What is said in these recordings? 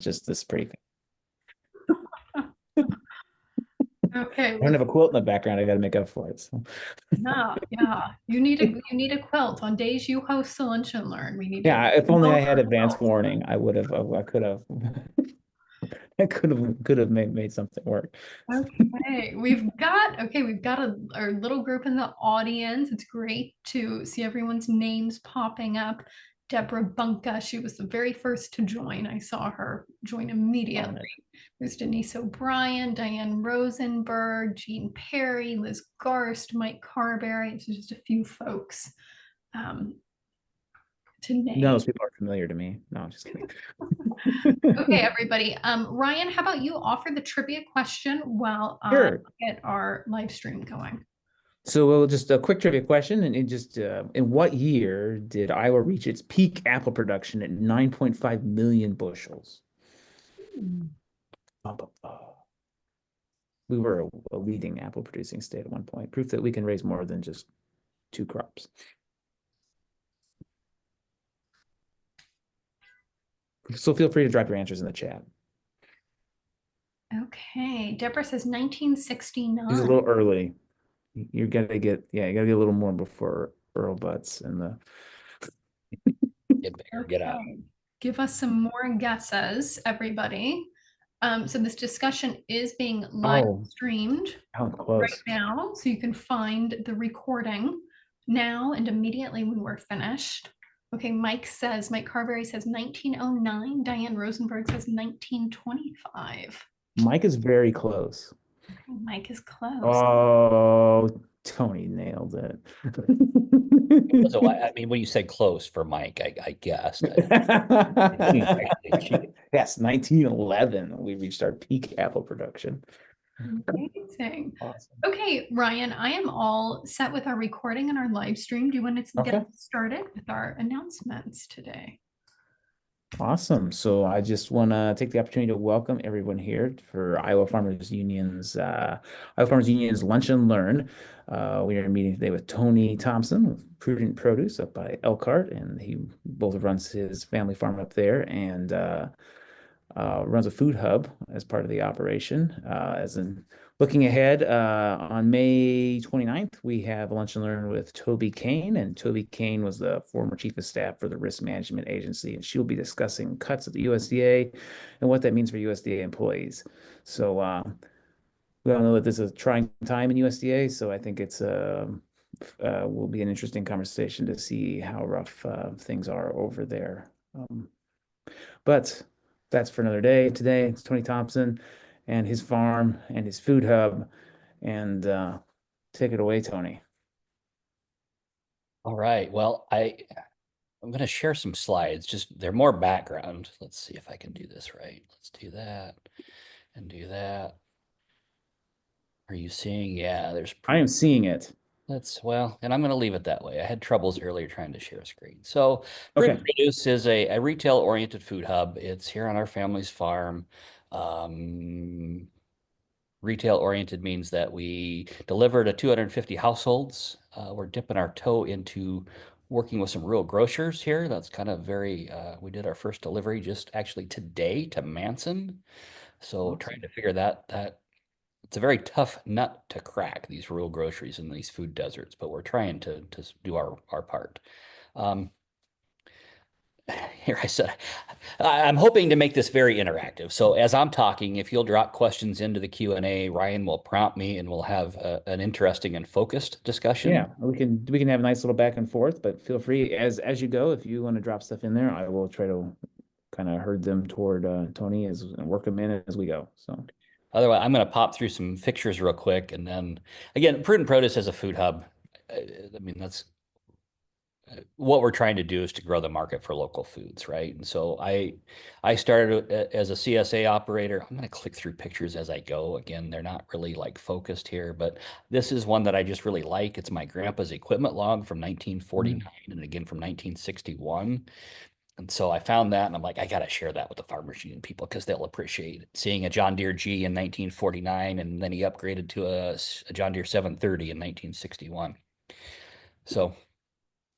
just this pretty. Okay, I don't have a quilt in the background. I got to make up for it. So. yeah. You need a quilt on days you host the lunch and learn. We need a Yeah, if only I had longer advance quilt. warning, I would have. I could have. I could have made something work. We've got our little group in the audience. It's great to see everyone's names popping up. Deborah Bunka, she was the very first to join. I saw her join immediately. On it. There's Denise O'Brien, Diane Rosenberg, Jean Perry, Liz Garst, Mike Carberry. It's just a few folks um, to No, name. those people are familiar to me. No, I'm just kidding. Okay, everybody. Ryan, how about you offer the trivia question while I Sure. get our live stream going? So we'll just a quick trivia question, and in what year did Iowa reach its peak apple production at 9.5 million bushels? Bum, bum, bum. We were a leading apple producing state at one point, proof that we can raise more than just two crops. So feel free to drop your answers in the chat. Okay, Deborah says He's a 1969. little early. You're gonna get, yeah, you gotta get a little more before Earl Butts and the. Get bigger, get out. Okay, give us some more guesses, everybody. So this discussion is being live Oh, streamed how right close. now, so you can find the recording now and immediately when we're finished. Okay, Mike Carberry says 1909. Diane Rosenberg says 1925. Mike is very close. Okay, Mike is close. Oh, Tony nailed it. So I mean, when you said close for Mike, I guessed. I didn't actually cheat. Yes, 1911, we reached our peak apple production. Amazing. Awesome. Okay, Ryan, I am all set with our recording and our live stream. Do you want to get Okay. started with our announcements today? Awesome. So I just want to take the opportunity to welcome everyone here for Iowa Farmers Union's Lunch and Learn. We are meeting today with Tony Thompson with Prudent Produce up by Elkhart, and he both runs his family farm up there and runs a food hub as part of the operation. As in looking ahead, on May 29th, we have Lunch and Learn with Toby Kane, and Toby Kane was the former chief of staff for the Risk Management Agency, and she'll be discussing cuts at the USDA and what that means for USDA employees. So we all know that this is a trying time in USDA, so I think it's will be an interesting conversation to see how rough things are over there. But that's for another day. Today, it's Tony Thompson and his farm and his food hub. And take it away, Tony. All right. Well, I'm going to share some slides. Just they're more background. Let's see if I can do this right. Let's do that and do that. Are you seeing? Yeah, there's. I am seeing it. Well, and I'm going to leave it that way. I had troubles earlier trying to share a screen. So, Okay. Prudent Produce is a retail-oriented food hub. It's here on our family's farm. Retail-oriented means that we deliver to 250 households. We're dipping our toe into working with some rural grocers here. That's kind of we did our first delivery just actually today to Manson. So Awesome. trying to figure that it's a very tough nut to crack, these rural groceries and these food deserts, but we're trying to do our part. Here I said, I'm hoping to make this very interactive. So as I'm talking, if you'll drop questions into the Q&A, Ryan will prompt me and we'll have an interesting and focused discussion. Yeah, we can have a nice little back and forth, but feel free as you go. If you want to drop stuff in there, I will try to kind of herd them toward Tony and work them in as we go. So Otherwise, I'm going to pop through some pictures real quick. And then again, Prudent Produce as a food hub. I mean, that's what we're trying to do is to grow the market for local foods, right? And so I started as a CSA operator. I'm going to click through pictures as I go. Again, they're not really like focused here, but this is one that I just really like. It's my grandpa's equipment log from 1949 and again from 1961. And so I found that and I'm like, I got to share that with the farmers union people because they'll appreciate it. Seeing a John Deere G in 1949 and then he upgraded to a John Deere 730 in 1961. So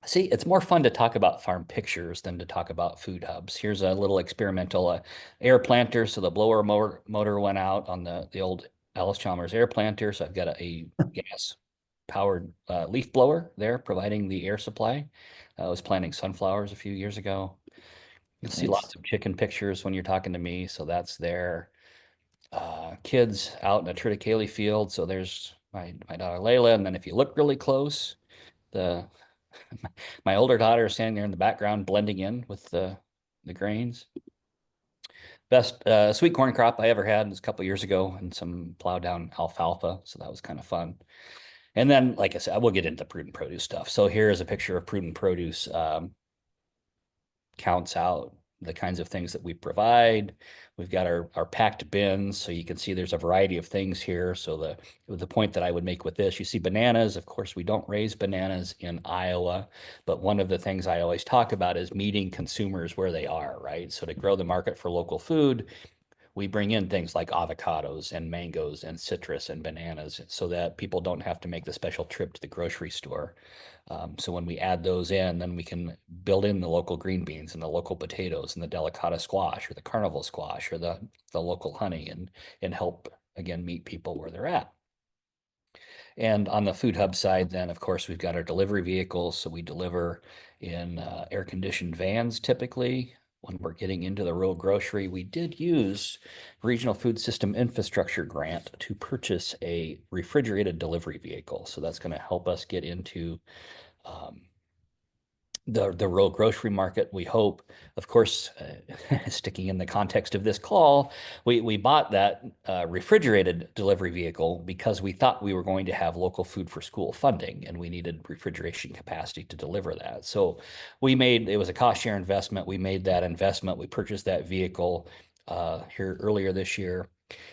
See, it's more fun to talk about farm pictures than to talk about food hubs. Here's a little experimental air planter. So the blower motor went out on the old Alice Chalmers air planter. So I've got a gas powered leaf blower there providing the air supply. I was planting sunflowers a few years ago. You'll see Nice. lots of chicken pictures when you're talking to me. So that's there. Kids out in a triticale field. So there's my daughter Layla. And then if you look really close, the my older daughter is standing there in the background, blending in with the grains. Best sweet corn crop I ever had was a couple years ago, and some plow down alfalfa. So that was kind of fun. And then, like I said, we'll get into prudent produce stuff. So here is a picture of prudent produce. Counts out the kinds of things that we provide. We've got our packed bins, so you can see there's a variety of things here. So the point that I would make with this, you see bananas. Of course, we don't raise bananas in Iowa, but one of the things I always talk about is meeting consumers where they are, right? So to grow the market for local food, we bring in things like avocados and mangoes and citrus and bananas so that people don't have to make the special trip to the grocery store. So when we add those in, then we can build in the local green beans and the local potatoes and the delicata squash or the carnival squash or the local honey and help again meet people where they're at. And on the food hub side, then of course we've got our delivery vehicles. So we deliver in air conditioned vans typically. When we're getting into the rural grocery, we did use Regional Food System Infrastructure Grant to purchase a refrigerated delivery vehicle. So that's going to help us get into um, the rural grocery market, we hope. Of course, sticking in the context of this call, we bought that refrigerated delivery vehicle because we thought we were going to have local food for school funding and we needed refrigeration capacity to deliver that. So it was a cost share investment. We made that investment. We purchased that vehicle here earlier this year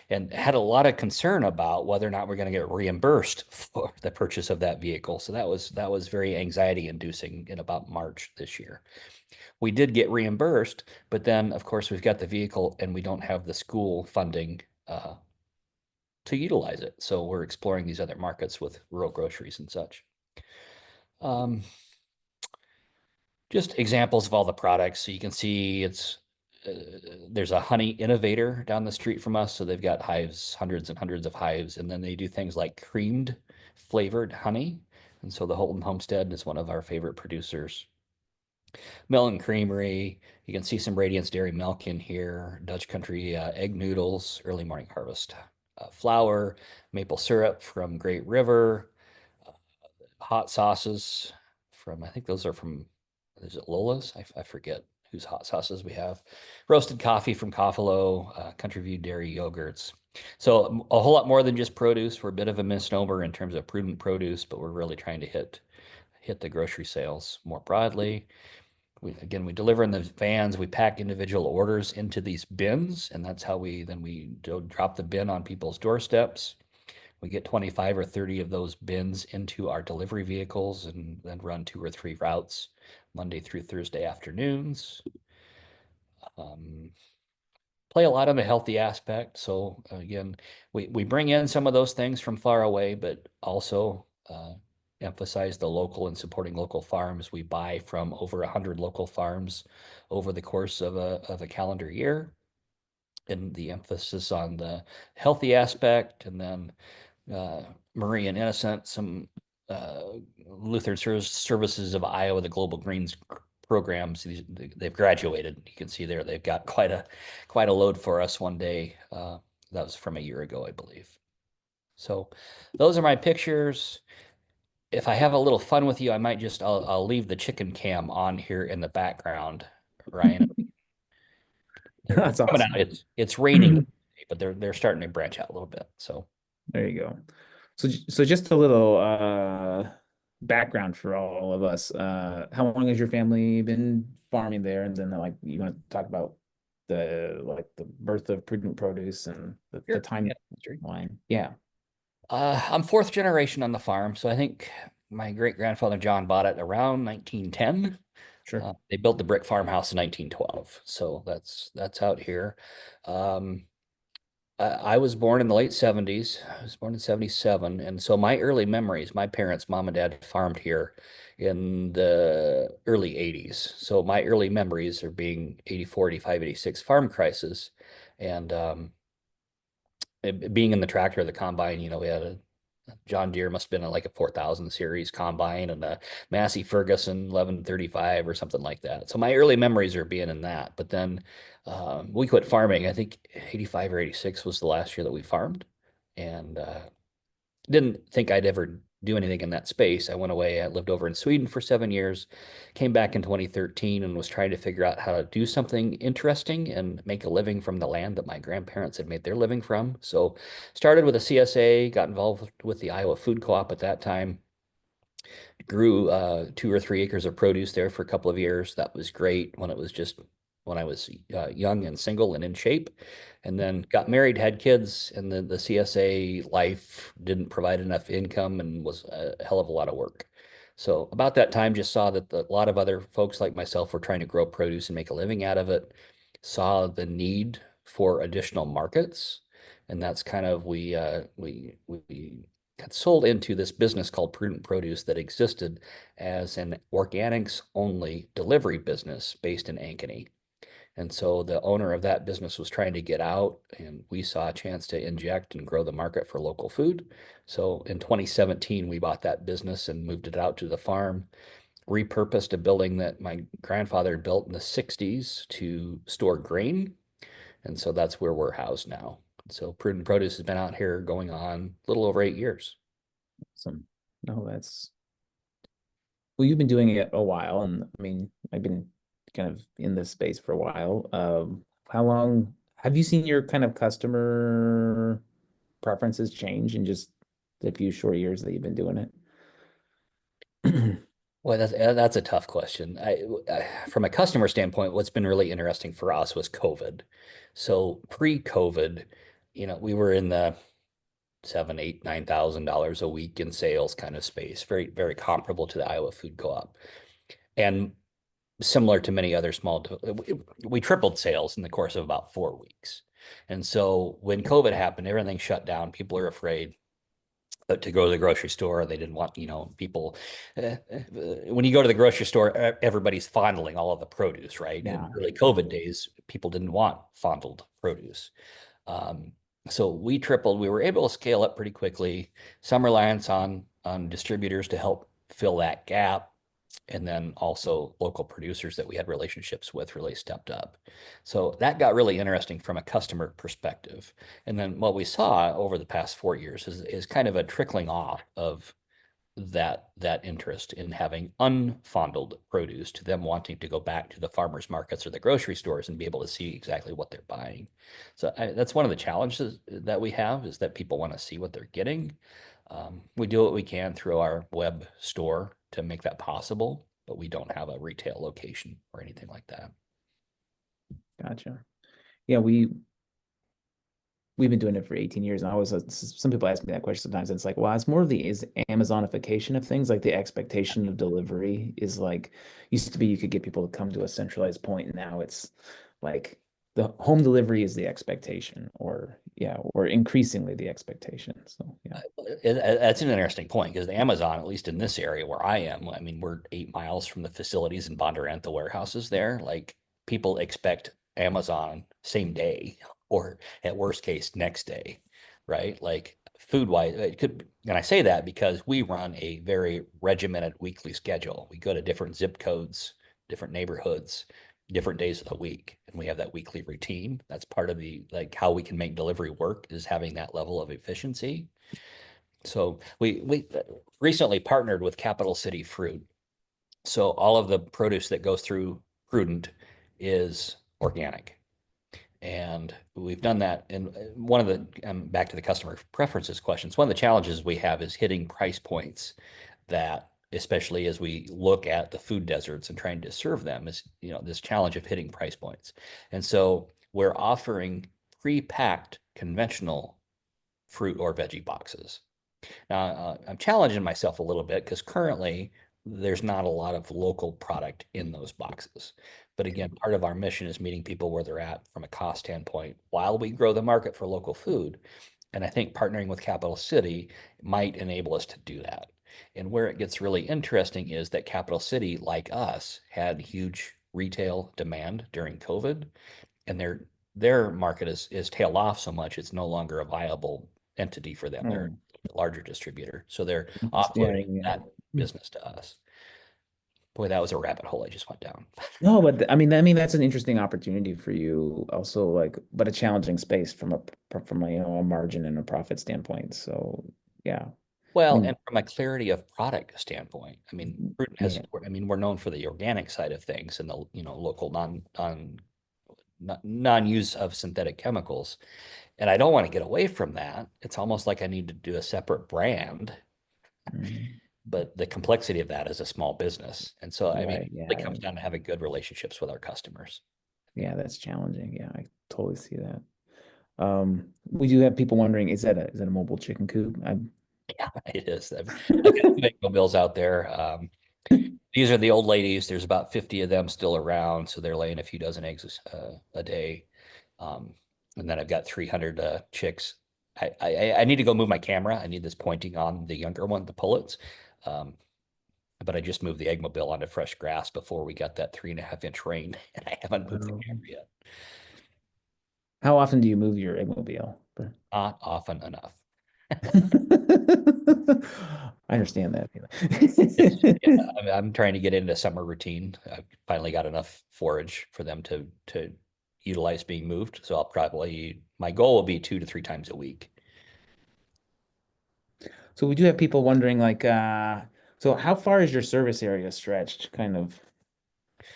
and had a lot of concern about whether or not we're going to get reimbursed for the purchase of that vehicle. So that was very anxiety inducing in about March this year. We did get reimbursed, but then of course we've got the vehicle and we don't have the school funding to utilize it. So we're exploring these other markets with rural groceries and such. Just examples of all the products. So you can see there's a honey innovator down the street from us. So they've got hives, hundreds and hundreds of hives, and then they do things like creamed flavored honey. And so the Holton Homestead is one of our favorite producers. Melon Creamery, you can see some Radiance Dairy Milk in here, Dutch Country egg noodles, early morning harvest flour, maple syrup from Great River, hot sauces from, I think those are from, is it Lola's? I forget whose hot sauces we have. Roasted coffee from Coffalo, Country View Dairy Yogurts. So a whole lot more than just produce. We're a bit of a misnomer in terms of prudent produce, but we're really trying to hit the grocery sales more broadly. We deliver in the vans. We pack individual orders into these bins, and that's how we drop the bin on people's doorsteps. We get 25 or 30 of those bins into our delivery vehicles and then run 2 or 3 routes Monday through Thursday afternoons. Play a lot on the healthy aspect. So again, we bring in some of those things from far away, but also emphasize the local and supporting local farms. We buy from over 100 local farms over the course of a calendar year. And the emphasis on the healthy aspect, and then Marie and Innocent, some Lutheran Services of Iowa, the Global Greens programs. They've graduated. You can see there they've got quite a load for us one day. That was from a year ago, I believe. So those are my pictures. If I have a little fun with you, I might I'll leave the chicken cam on here in the background, Ryan. They're That's coming awesome. out. It's raining, but they're starting to branch out a little bit. So There you go. So just a little background for all of us. How long has your family been farming there? And then like you want to talk about the birth of Prudent Produce and the sure. timeline. Yeah, I'm fourth generation on the farm, so I think my great grandfather John bought it around 1910. sure. They built the brick farmhouse in 1912, so that's out here. I was born in the late 70s. I was born in 77. And so my early memories, my parents, mom and dad farmed here in the early 80s. So my early memories are being 84, 85, 86 farm crisis. And being in the tractor, the combine, we had a John Deere must have been like a 4000 series combine and a Massey Ferguson 1135 or something like that. So my early memories are being in that. But then we quit farming. I think 85 or 86 was the last year that we farmed. And didn't think I'd ever do anything in that space. I went away. I lived over in Sweden for 7 years, came back in 2013 and was trying to figure out how to do something interesting and make a living from the land that my grandparents had made their living from. So started with a CSA, got involved with the Iowa Food Co-op at that time, grew 2 or 3 acres of produce there for a couple of years. That was great when I was young and single and in shape, and then got married, had kids, and then the CSA life didn't provide enough income and was a hell of a lot of work. So about that time, just saw that a lot of other folks like myself were trying to grow produce and make a living out of it, saw the need for additional markets, and that's kind of we got sold into this business called Prudent Produce that existed as an organics only delivery business based in Ankeny. And so the owner of that business was trying to get out, and we saw a chance to inject and grow the market for local food. So in 2017, we bought that business and moved it out to the farm, repurposed a building that my grandfather built in the 60s to store grain. And so that's where we're housed now. So Prudent Produce has been out here going on a little over 8 years. Some, no, that's well, you've been doing it a while, and I mean, I've been kind of in this space for a while. How long have you seen your kind of customer preferences change in just the few short years that you've been doing it? Well, that's a tough question. From a customer standpoint, what's been really interesting for us was COVID. So pre-COVID, we were in the seven, eight, $9,000 a week in sales kind of space, very, very comparable to the Iowa Food Co-op, and similar to many other we tripled sales in the course of about 4 weeks. And so when COVID happened, everything shut down. People are afraid to go to the grocery store. They didn't want, people. When you go to the grocery store, everybody's fondling all of the produce, right? In Yeah. early COVID days, people didn't want fondled produce. Um, so we tripled. We were able to scale up pretty quickly. Some reliance on distributors to help fill that gap, and then also local producers that we had relationships with really stepped up. So that got really interesting from a customer perspective. And then what we saw over the past 4 years is kind of a trickling off of that interest in having unfondled produce to them wanting to go back to the farmers markets or the grocery stores and be able to see exactly what they're buying. So that's one of the challenges that we have, is that people want to see what they're getting. We do what we can through our web store to make that possible, but we don't have a retail location or anything like that. Gotcha. Yeah, we've been doing it for 18 years, and I always some people ask me that question sometimes. And it's like, well, it's more of the is Amazonification of things. Like the expectation of delivery is like used to be you could get people to come to a centralized point, and now it's like the home delivery is the expectation, or yeah, or increasingly the expectation. So yeah. That's an interesting point, because the Amazon, at least in this area where I am, I mean, we're 8 miles from the facilities in Bondurant, the warehouses there. Like, people expect Amazon same day, or at worst case next day, right? Like, food wise, it could, and I say that because we run a very regimented weekly schedule. We go to different zip codes, different neighborhoods, different days of the week, and we have that weekly routine. That's part of the, like, how we can make delivery work, is having that level of efficiency. So we recently partnered with Capital City Fruit. So all of the produce that goes through Prudent is organic. And we've done that. And one of the, back to the customer preferences questions, one of the challenges we have is hitting price points that, especially as we look at the food deserts and trying to serve them, is, this challenge of hitting price points. And so we're offering pre-packed conventional fruit or veggie boxes. Now, I'm challenging myself a little bit because currently there's not a lot of local product in those boxes. But again, part of our mission is meeting people where they're at from a cost standpoint while we grow the market for local food. And I think partnering with Capital City might enable us to do that. And where it gets really interesting is that Capital City, like us, had huge retail demand during COVID, and their market is tailed off so much it's no longer a viable entity for them. They're Oh, a larger distributor, so they're yeah, offloading yeah. that business to us. Boy, that was a rabbit hole I just went down. No, but I mean that's an interesting opportunity for you also, like, but a challenging space from a, a margin and a profit standpoint. So yeah, I Well, mean, and from a clarity of product standpoint, I mean, Prudent has, yeah. I mean, we're known for the organic side of things and the, local non-use of synthetic chemicals. And I don't want to get away from that. It's almost like I need to do a separate brand, Mhm. but the complexity of that is a small business. And so, I mean, Right. it Yeah. comes down to having good relationships with our customers. Yeah, that's challenging. Yeah, I totally see that. We do have people wondering, is that a mobile chicken coop? I'm Yeah, it is. I've got two Eggo bills out there. These are the old ladies. There's about 50 of them still around, so they're laying a few dozen eggs a day. Um, and then I've got 300 chicks. I need to go move my camera. I need this pointing on the younger one, the pullets. Um, but I just moved the eggmobile onto fresh grass before we got that 3.5 inch rain, and I haven't moved the Wow. camera yet. How often do you move your Eggsmobile? Not often enough. I understand that. Yeah, I'm trying to get into summer routine. I've finally got enough forage for them to utilize being moved. So I'll probably my goal will be 2 to 3 times a week. So we do have people wondering, like, so how far is your service area stretched, kind of,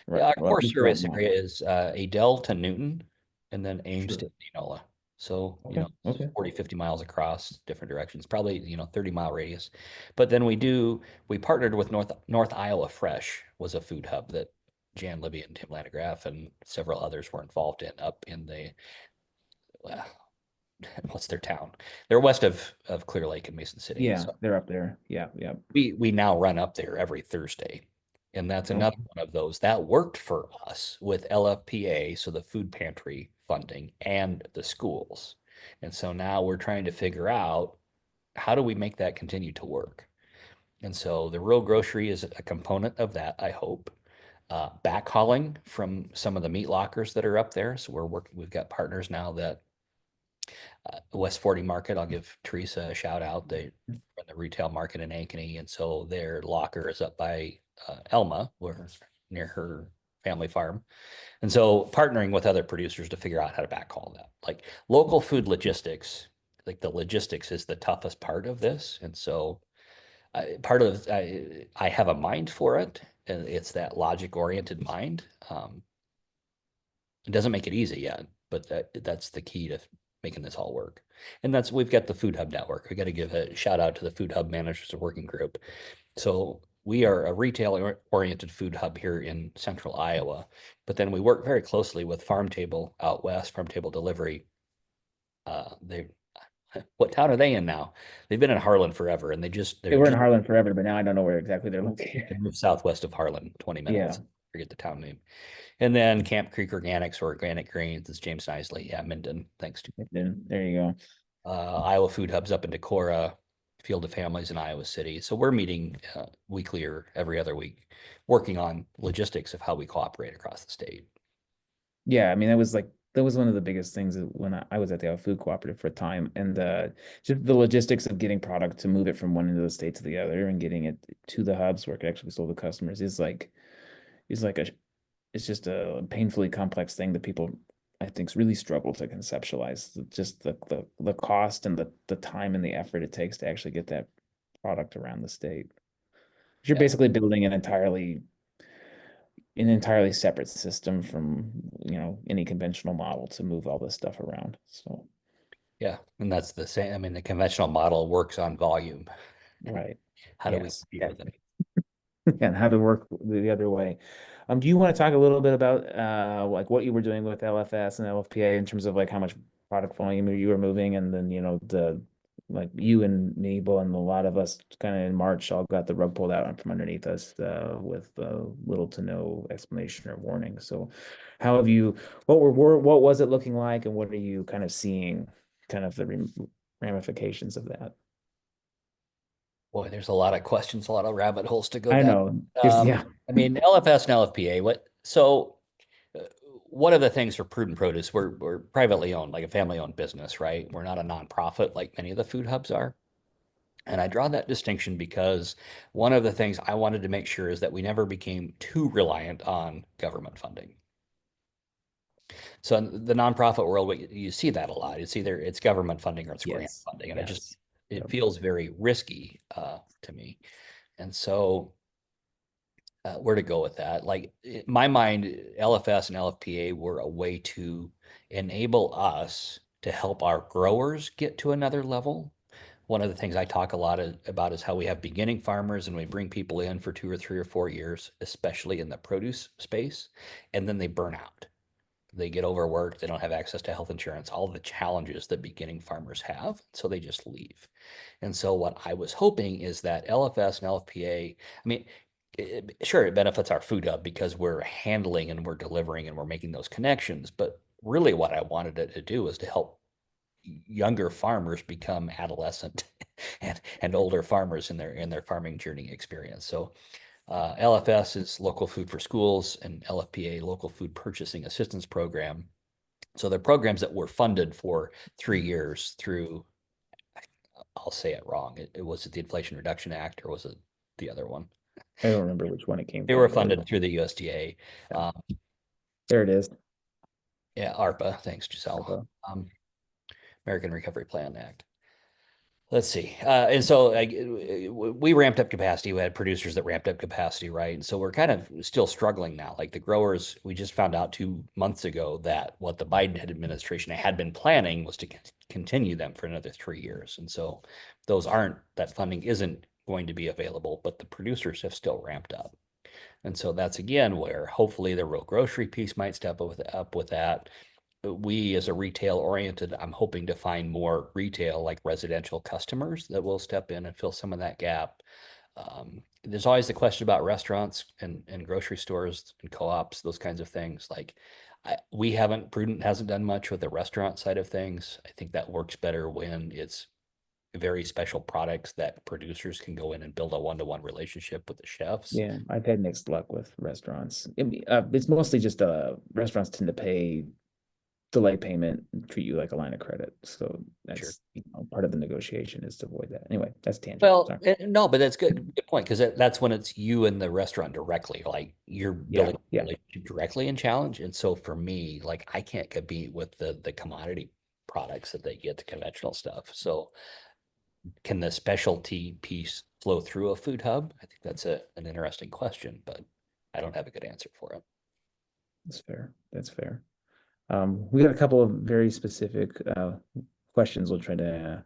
Yeah, our core route service map? area is Adel to Newton and then Ames Sure. to Indianola. So, Okay. Okay. 40, 50 miles across different directions, probably, 30-mile radius. But then we partnered with North Iowa Fresh was a food hub that Jan Libby and Tim Landgraf and several others were involved in up in the, uh, what's their town? They're west of Clear Lake and Mason City. Yeah, So they're up there. Yeah. Yeah. we now run up there every Thursday. And that's another Okay. one of those that worked for us with LFPA, so the food pantry funding and the schools. And so now we're trying to figure out how do we make that continue to work? And so the rural grocery is a component of that, I hope. Backhauling from some of the meat lockers that are up there. So we've got partners now that West 40 Market, I'll give Teresa a shout out. They run the retail market in Ankeny, and so their locker is up by Elma, where near her family farm. And so partnering with other producers to figure out how to backhaul that. Like local food logistics, like the logistics is the toughest part of this. And so I have a mind for it, and it's that logic oriented mind. It doesn't make it easy yet, but that's the key to making this all work. And we've got the Food Hub Network. We got to give a shout out to the Food Hub Managers Working Group. So we are a retail oriented food hub here in central Iowa, but then we work very closely with Farm Table out west, Farm Table Delivery. They what town are they in now? They've been in Harlan forever, and They they're were in just Harlan forever, but now I don't know where exactly they're they located. moved southwest of Harlan, 20 Yeah. minutes. Forget the town name. And then Camp Creek Organics or Organic Grains is James Nisley. Yeah, Minden. Thanks to Then there you go. Iowa Food Hubs up in Decorah, Field of Families in Iowa City. So we're meeting weekly or every other week, working on logistics of how we cooperate across the state. Yeah, I mean, that was one of the biggest things when I was at the food cooperative for a time, and just the logistics of getting product to move it from one end of the state to the other and getting it to the hubs where it could actually be sold to customers is like it's just a painfully complex thing that people, I think, really struggle to conceptualize. Just the cost and the time and the effort it takes to actually get that product around the state. You're Yeah, basically building an entirely separate system from, any conventional model to move all this stuff around. So, yeah, and that's the same. I mean, the conventional model works on volume. right. How do we Yes. compete Yeah. with it? And how to work the other way. Do you want to talk a little bit about like what you were doing with LFS and LFPA in terms of like how much product volume you were moving, and then the like you and me, Bo, and a lot of us kind of in March all got the rug pulled out from underneath us with little to no explanation or warning. So how have you, what was it looking like, and what are you kind of seeing, kind of the ramifications of that? Boy, there's a lot of questions, a lot of rabbit holes to go I down. know. Yeah. I mean, LFS and LFPA, uh, one of the things for Prudent Produce, we're privately owned, like a family-owned business, right? We're not a nonprofit like many of the food hubs are. And I draw that distinction because one of the things I wanted to make sure is that we never became too reliant on government funding. So in the nonprofit world, you see that a lot. It's either it's government funding or it's grant Yes. funding, and Yes. it Yep. feels very risky to me. And so where to go with that? Like in my mind, LFS and LFPA were a way to enable us to help our growers get to another level. One of the things I talk a lot about is how we have beginning farmers and we bring people in for 2 or 3 or 4 years, especially in the produce space, and then they burn out. They get overworked, they don't have access to health insurance, all the challenges that beginning farmers have, so they just leave. And so what I was hoping is that LFS and LFPA, I mean, sure, it benefits our food hub because we're handling and we're delivering and we're making those connections. But really, what I wanted it to do was to help younger farmers become adolescent and older farmers in their farming journey experience. So LFS is Local Food for Schools, and LFPA, Local Food Purchasing Assistance Program. So they're programs that were funded for 3 years through, I'll say it wrong. Was it the Inflation Reduction Act or was it the other one? I don't remember which one it came They were from, but funded through the USDA. yeah, there it is. Yeah, ARPA, thanks, Giselle. ARPA. American Recovery Plan Act. Let's see. And so we ramped up capacity. We had producers that ramped up capacity, right? And so we're kind of still struggling now. Like the growers, we just found out 2 months ago that what the Biden administration had been planning was to continue them for another 3 years. And so that funding isn't going to be available, but the producers have still ramped up. And so that's again where hopefully the real grocery piece might step up with that. We as a retail oriented, I'm hoping to find more retail like residential customers that will step in and fill some of that gap. There's always the question about restaurants and grocery stores and co-ops, those kinds of things. Like Prudent hasn't done much with the restaurant side of things. I think that works better when it's very special products that producers can go in and build a one-to-one relationship with the chefs. Yeah, I've had mixed luck with restaurants. It's mostly just restaurants tend to pay delay payment and treat you like a line of credit. So Sure. that's part of the negotiation is to avoid that. Anyway, that's tangent. Well, Sorry. no, but that's good point because that's when it's you and the restaurant directly, like you're building a Yeah. relationship directly in challenge. And so for me, like I can't compete with the commodity products that they get, the conventional stuff. So can the specialty piece flow through a food hub? I think that's an interesting question, but I don't have a good answer for it. That's fair. That's fair. We got a couple of very specific questions we'll try to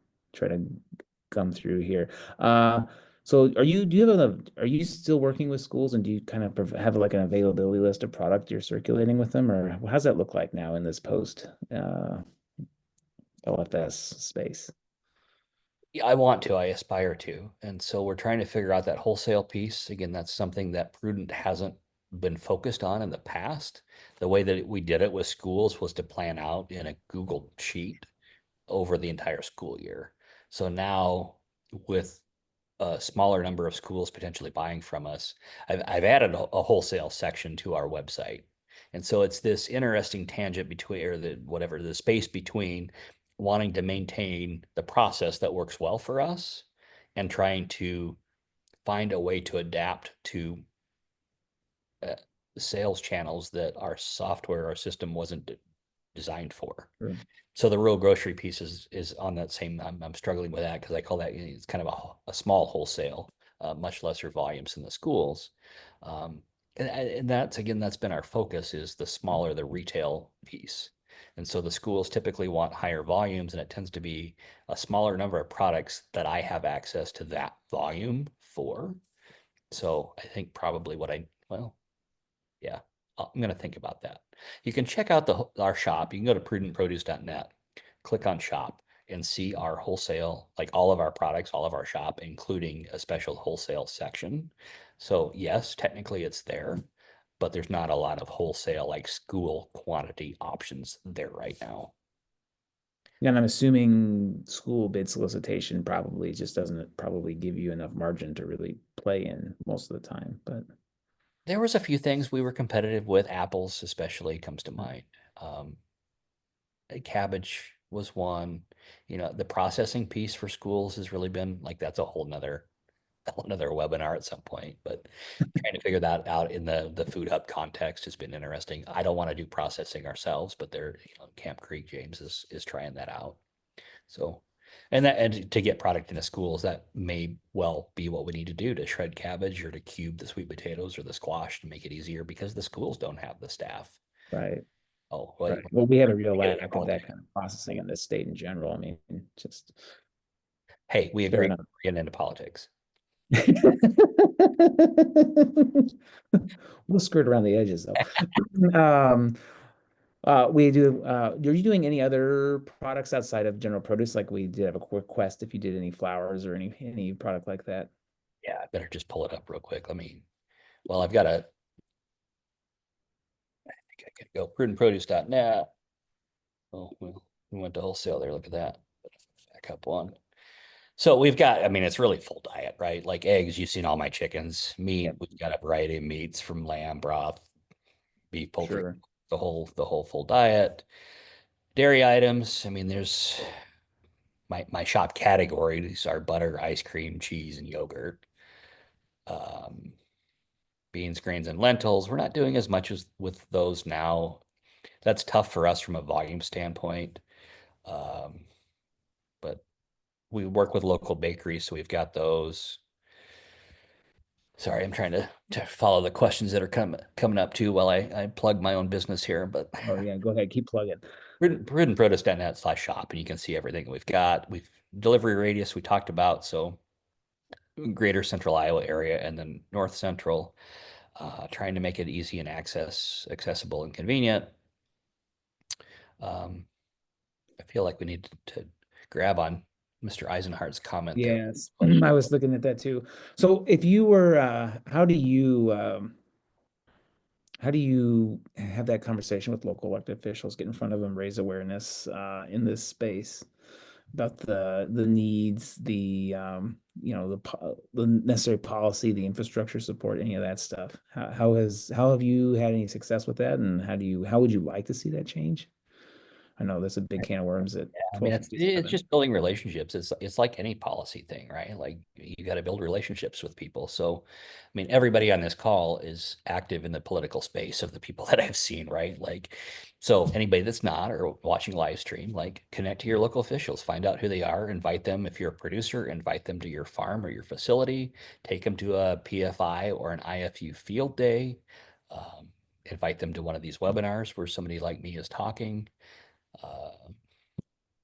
come through here. So are you still working with schools, and do you kind of have like an availability list of product you're circulating with them, or how does that look like now in this post LFS space? Yeah, I want to, I aspire to. And so we're trying to figure out that wholesale piece. Again, that's something that Prudent hasn't been focused on in the past. The way that we did it with schools was to plan out in a Google sheet over the entire school year. So now with a smaller number of schools potentially buying from us, I've added a wholesale section to our website. And so it's this interesting tangent between, or the space between wanting to maintain the process that works well for us and trying to find a way to adapt to uh, sales channels that our software, our system wasn't designed for. Sure. So the real grocery piece is on that same. I'm struggling with that because I call that, it's kind of a small wholesale, much lesser volumes in the schools. And that's been our focus, is the smaller the retail piece. And so the schools typically want higher volumes, and it tends to be a smaller number of products that I have access to that volume for. So I think probably yeah, I'm going to think about that. You can check out our shop. You can go to prudentproduce.net, click on shop, and see our wholesale, like all of our products, all of our shop, including a special wholesale section. So yes, technically it's there, but there's not a lot of wholesale like school quantity options there right now. And I'm assuming school bid solicitation probably just doesn't probably give you enough margin to really play in most of the time. But There was a few things we were competitive with. Apples especially comes to mind. Um, Cabbage was one. You know, the processing piece for schools has really been like that's a whole nother another webinar at some point, but trying to figure that out in the food hub context has been interesting. I don't want to do processing ourselves, but they're, Camp Creek James is trying that out. So, and to get product into schools, that may well be what we need to do to shred cabbage or to cube the sweet potatoes or the squash to make it easier because the schools don't have the staff. right, Oh, well, right. Well, we have a real get it lack of all. that kind of processing in this state in general. I mean, just Hey, we fair agree. enough. We're getting into politics. We'll skirt around the edges though. Um, we do, are you doing any other products outside of general produce? Like we did have a quick quest if you did any flowers or any product like that. Yeah, I better just pull it up real quick. Well, I've got a, I think I can go prudentproduce.net. Oh, well, we went to wholesale there. Look at that. Back up one. So we've got, I mean, it's really full diet, right? Like eggs, you've seen all my chickens. Meat, Yep, we've got a variety of meats from lamb, broth, beef, poultry, sure. the whole full diet. Dairy items, I mean, there's my shop categories are butter, ice cream, cheese, and yogurt. Um, Beans, grains, and lentils. We're not doing as much as with those now. That's tough for us from a volume standpoint. Um, but we work with local bakeries, so we've got those. Sorry, I'm trying to follow the questions that are coming up too while I plug my own business here. But Oh yeah, go ahead, keep plugging. prudentproduce.net/shop, and you can see everything we've got. We've delivery radius we talked about, so greater central Iowa area and then north central, trying to make it easy and accessible and convenient. Um, I feel like we need to grab on Mr. Eisenhardt's comment there. Yes, I was looking at that too. So if you were, how do you have that conversation with local elected officials, get in front of them, raise awareness in this space about the needs, the necessary policy, the infrastructure support, any of that stuff? How have you had any success with that, and how would you like to see that change? I know that's a big can of worms at I mean, it's 12:57. just building relationships. It's like any policy thing, right? Like you got to build relationships with people. So, I mean, everybody on this call is active in the political space of the people that I've seen, right? Like, so anybody that's not or watching live stream, like connect to your local officials, find out who they are, invite them. If you're a producer, invite them to your farm or your facility, take them to a PFI or an IFU field day, invite them to one of these webinars where somebody like me is talking. Uh,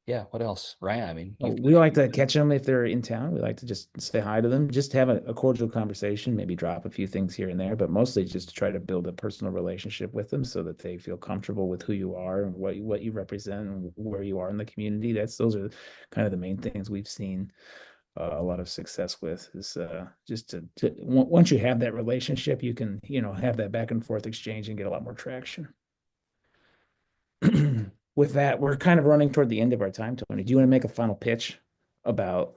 yeah, what else? Ryan, I mean, Well, you've we like to catch them if they're in town. We like to just say hi to them, just have a cordial conversation, maybe drop a few things here and there, but mostly just to try to build a personal relationship with them so that they feel comfortable with who you are and what you represent and where you are in the community. Those are kind of the main things we've seen a lot of success with is just once you have that relationship, you can, have that back and forth exchange and get a lot more traction. With that, we're kind of running toward the end of our time, Tony. Do you want to make a final pitch about,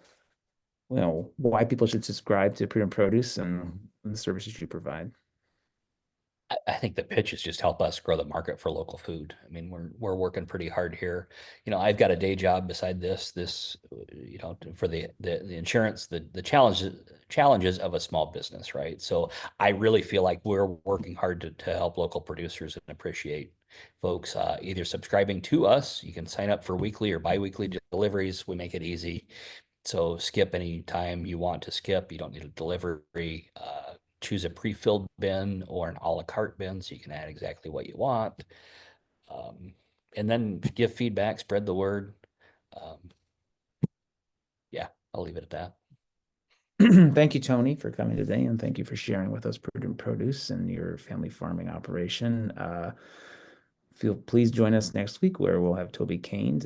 why people should subscribe to Prudent Produce and the services you provide? I think the pitch is just help us grow the market for local food. I mean, we're working pretty hard here. I've got a day job beside this, for the insurance, the challenges of a small business, right? So I really feel like we're working hard to help local producers and appreciate folks either subscribing to us. You can sign up for weekly or biweekly deliveries. We make it easy. So skip any time you want to skip. You don't need a delivery. Choose a pre-filled bin or an a la carte bin so you can add exactly what you want. Um, and then give feedback, spread the word. Um, yeah, I'll leave it at that. Thank you, Tony, for coming today, and thank you for sharing with us Prudent Produce and your family farming operation. Please join us next week where we'll have Toby Kane,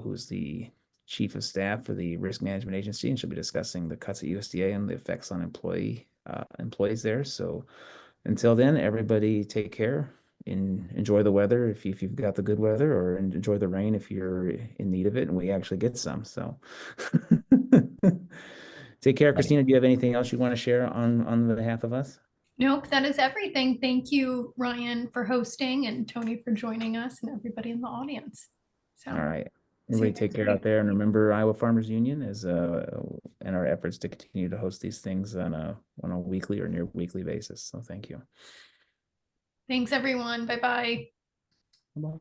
who's the chief of staff for the risk management agency, and she'll be discussing the cuts at USDA and the effects on employees there. So until then, everybody take care and enjoy the weather if you've got the good weather, or enjoy the rain if you're in need of it, and we actually get some. So take care, Right. Christina. Do you have anything else you want to share on behalf of us? Nope, that is everything. Thank you, Ryan, for hosting, and Tony for joining us, and everybody in the audience. So, All right. see you Everybody take next care week. out there, and remember Iowa Farmers Union is in our efforts to continue to host these things on a weekly or near weekly basis. So thank you. Thanks, everyone. Bye-bye. Bye.